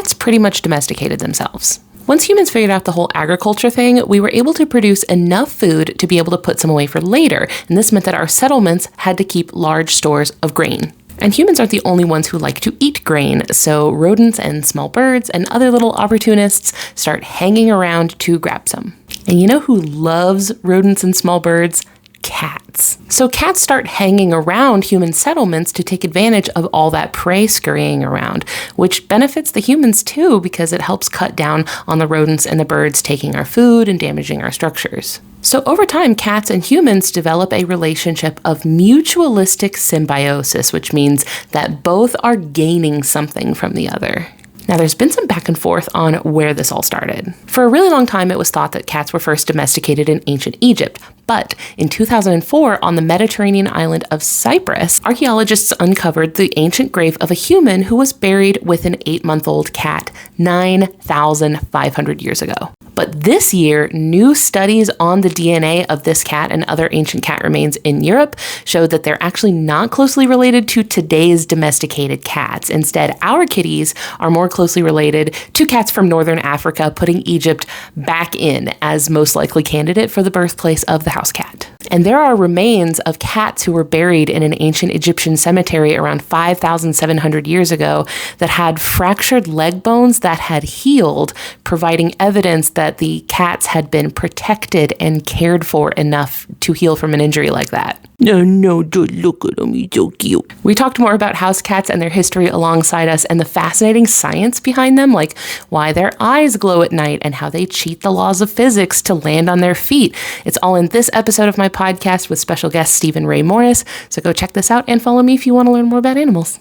cats pretty much domesticated themselves. Once humans figured out the whole agriculture thing, we were able to produce enough food to be able to put some away for later, and this meant that our settlements had to keep large stores of grain. And humans aren't the only ones who like to eat grain, so rodents and small birds and other little opportunists start hanging around to grab some. And you know who loves rodents and small birds? Cats. So cats start hanging around human settlements to take advantage of all that prey scurrying around, which benefits the humans too because it helps cut down on the rodents and the birds taking our food and damaging our structures. So over time, cats and humans develop a relationship of mutualistic symbiosis, which means that both are gaining something from the other. Now, there's been some back and forth on where this all started. For a really long time, it was thought that cats were first domesticated in ancient Egypt. But in 2004, on the Mediterranean island of Cyprus, archaeologists uncovered the ancient grave of a human who was buried with an 8-month-old cat 9,500 years ago. But this year, new studies on the DNA of this cat and other ancient cat remains in Europe showed that they're actually not closely related to today's domesticated cats. Instead, our kitties are more closely related to cats from northern Africa, putting Egypt back in as most likely candidate for the birthplace of the house cat. And there are remains of cats who were buried in an ancient Egyptian cemetery around 5,700 years ago that had fractured leg bones that had healed, providing evidence that the cats had been protected and cared for enough to heal from an injury like that. No, don't look at them, he's so cute. We talked more about house cats and their history alongside us and the fascinating science behind them, like why their eyes glow at night and how they cheat the laws of physics to land on their feet. It's all in this episode of my podcast with special guest Stephen Ray Morris. So go check this out and follow me if you want to learn more about animals.